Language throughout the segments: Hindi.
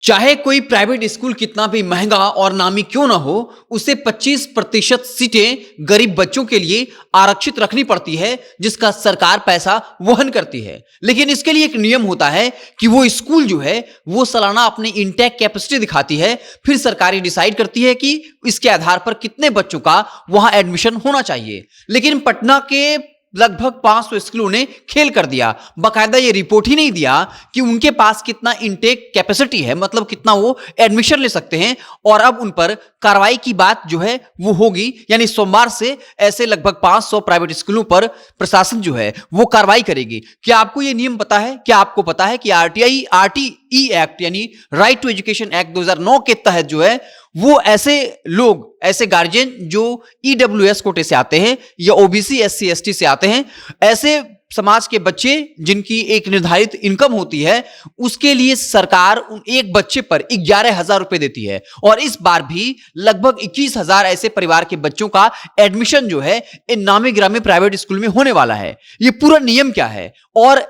चाहे कोई प्राइवेट स्कूल कितना भी महंगा और नामी क्यों ना हो, उसे 25% सीटें गरीब बच्चों के लिए आरक्षित रखनी पड़ती है, जिसका सरकार पैसा वहन करती है। लेकिन इसके लिए एक नियम होता है कि वो स्कूल जो है वो सालाना अपनी इंटेक कैपेसिटी दिखाती है, फिर सरकार डिसाइड करती है कि इसके आधार पर कितने बच्चों का वहां एडमिशन होना चाहिए। लेकिन पटना के लगभग 500 स्कूलों ने खेल कर दिया, बाकायदा ये रिपोर्ट ही नहीं दिया कि उनके पास कितना इनटेक कैपेसिटी है, मतलब कितना वो एडमिशन ले सकते हैं। और अब उन पर कार्रवाई की बात जो है वो होगी, यानी सोमवार से ऐसे लगभग 500 प्राइवेट स्कूलों पर प्रशासन जो है वो कार्रवाई करेगी। क्या आपको ये नियम पता है? क्या आपको पता है कि आरटीई एक्ट यानी राइट टू एजुकेशन एक्ट 2009 के तहत जो है वो ऐसे लोग, ऐसे गार्जियन जो ईडब्ल्यूएस कोटे से आते हैं या ओबीसी एससी एसटी से आते हैं, ऐसे समाज के बच्चे जिनकी एक निर्धारित इनकम होती है, उसके लिए सरकार उन एक बच्चे पर 11,000 रुपए देती है। और इस बार भी लगभग 21,000 ऐसे परिवार के बच्चों का एडमिशन जो है इन नामी गिरामी प्राइवेट स्कूल में होने वाला है। ये पूरा नियम क्या है और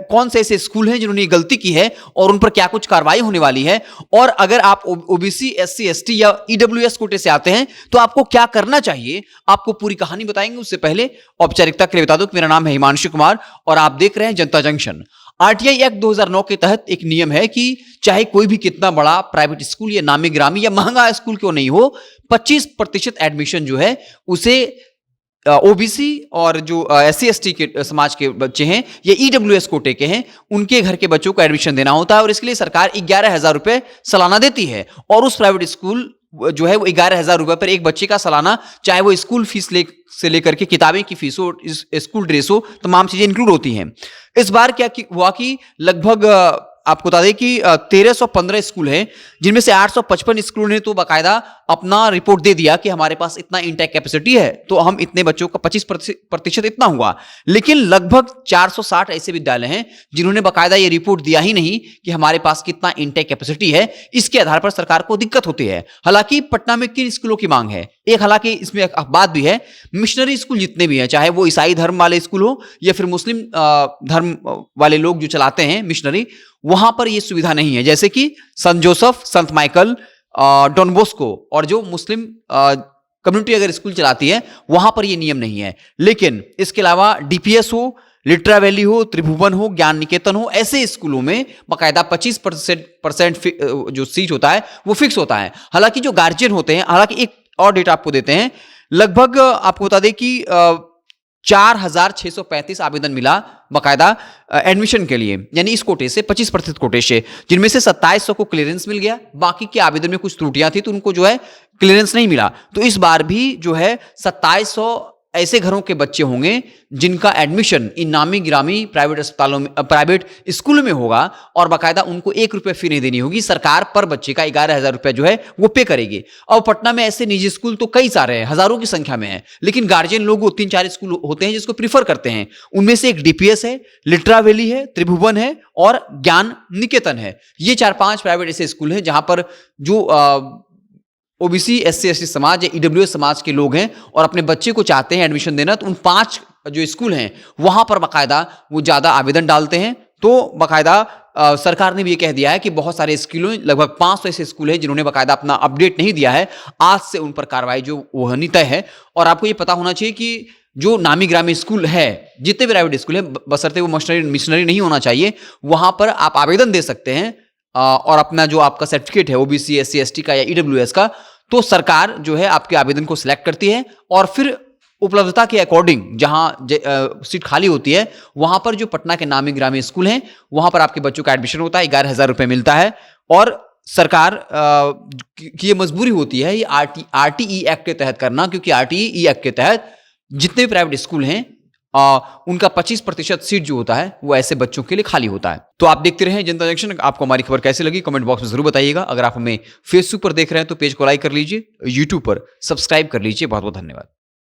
कौन से ऐसे स्कूल हैं जिन्होंने गलती की है और उन पर क्या कुछ कार्रवाई होने वाली है, और अगर आप ओबीसी एससी एसटी या ईडब्ल्यूएस कोटे से आते हैं तो आपको क्या करना चाहिए, आपको पूरी कहानी बताएंगे। उससे पहले औपचारिकता के लिए बता दूं कि मेरा नाम है हिमांशु कुमार और आप देख रहे हैं जनता जंक्शन। आरटीआई एक्ट 2009 के तहत एक नियम है कि चाहे कोई भी कितना बड़ा प्राइवेट स्कूल या नामी गिरामी या महंगा स्कूल क्यों नहीं हो, 25% एडमिशन जो है उसे ओबीसी और जो एससी एसटी के समाज के बच्चे हैं या ईडब्ल्यूएस कोटे के हैं, उनके घर के बच्चों को एडमिशन देना होता है। और इसके लिए सरकार 11,000 रुपए सालाना देती है। और उस प्राइवेट स्कूल जो है वो 11,000 रुपए पर एक बच्चे का सालाना, चाहे वो स्कूल फीस से लेकर के किताबें की फीस हो, स्कूल ड्रेस हो, तमाम चीजें इंक्लूड होती हैं। इस बार क्या हुआ कि लगभग आपको बता दें कि 1315 स्कूल हैं, जिनमें से 855 स्कूलों ने तो बाकायदा अपना रिपोर्ट दे दिया कि हमारे पास इतना इंटेक कैपेसिटी है, तो हम इतने बच्चों का 25% इतना हुआ। लेकिन लगभग 460 ऐसे विद्यालय हैं जिन्होंने बाकायदा ये रिपोर्ट दिया ही नहीं कि हमारे पास कितना इंटेक कैपेसिटी है। इसके आधार पर सरकार को दिक्कत होती है। हालांकि पटना में किन स्कूलों की मांग है, एक हालांकि इसमें एक बात भी है, मिशनरी स्कूल जितने भी हैं, चाहे वो ईसाई धर्म वाले स्कूल हो या फिर मुस्लिम धर्म वाले लोग जो चलाते हैं मिशनरी, वहां पर यह सुविधा नहीं है। जैसे कि संत जोसेफ, संत माइकल, डॉन बॉस्को और जो मुस्लिम कम्युनिटी अगर स्कूल चलाती है, वहां पर यह नियम नहीं है। लेकिन इसके अलावा डीपीएस हो, लिटरा वैली हो, त्रिभुवन हो, ज्ञान निकेतन हो, ऐसे स्कूलों में बाकायदा 25% जो सीट होता है वो फिक्स होता है। हालांकि जो गार्जियन होते हैं, हालांकि एक और डेटा आपको देते हैं, लगभग आपको बता दें कि 4,635 आवेदन मिला बाकायदा एडमिशन के लिए, यानी इस कोटे से 25% कोटे से, जिनमें से 2700 को क्लियरेंस मिल गया। बाकी के आवेदन में कुछ त्रुटियां थी तो उनको जो है क्लियरेंस नहीं मिला। तो इस बार भी जो है 2700 ऐसे घरों के बच्चे होंगे जिनका एडमिशन इन नामी गिरामी प्राइवेट अस्पतालों में, प्राइवेट स्कूलों में होगा, और बाकायदा उनको 1 रुपये फी नहीं देनी होगी। सरकार पर बच्चे का 11,000 रुपये जो है वो पे करेगी। और पटना में ऐसे निजी स्कूल तो कई सारे हैं, हजारों की संख्या में है, लेकिन गार्जियन लोग 3-4 स्कूल होते हैं जिसको प्रीफर करते हैं। उनमें से एक डीपीएस है, लिटरा वैली है, त्रिभुवन है और ज्ञान निकेतन है। ये 4-5 प्राइवेट ऐसे स्कूल हैं जहां पर जो ओबीसी एससी एसटी समाज या ईडब्ल्यूएस समाज के लोग हैं और अपने बच्चे को चाहते हैं एडमिशन देना, तो उन 5 जो स्कूल हैं वहां पर बाकायदा वो ज्यादा आवेदन डालते हैं। तो बाकायदा सरकार ने भी ये कह दिया है कि बहुत सारे स्कूलों, लगभग 500 ऐसे स्कूल हैं जिन्होंने बाकायदा अपना अपडेट नहीं दिया है, आज से उन पर कार्रवाई जो वो होनी तय है। और आपको ये पता होना चाहिए कि जो नामी ग्रामी स्कूल है, जितने भी प्राइवेट स्कूल है, बशर्ते वो मिशनरी नहीं होना चाहिए, वहां पर आप आवेदन दे सकते हैं। और अपना जो आपका सर्टिफिकेट है ओबीसी एससी एसटी का या ईडब्ल्यूएस का, तो सरकार जो है आपके आवेदन को सिलेक्ट करती है और फिर उपलब्धता के अकॉर्डिंग जहां सीट खाली होती है, वहां पर जो पटना के नामी ग्रामी स्कूल हैं वहां पर आपके बच्चों का एडमिशन होता है, 11,000 रुपये मिलता है। और सरकार की ये मजबूरी होती है ये आरटीई एक्ट के तहत करना, क्योंकि आरटीई एक्ट के तहत जितने भी प्राइवेट स्कूल हैं उनका 25% सीट जो होता है वो ऐसे बच्चों के लिए खाली होता है। तो आप देखते रहें जनता जंक्शन। आपको हमारी खबर कैसी लगी कमेंट बॉक्स में जरूर बताइएगा। अगर आप हमें फेसबुक पर देख रहे हैं तो पेज को लाइक कर लीजिए, यूट्यूब पर सब्सक्राइब कर लीजिए। बहुत बहुत धन्यवाद।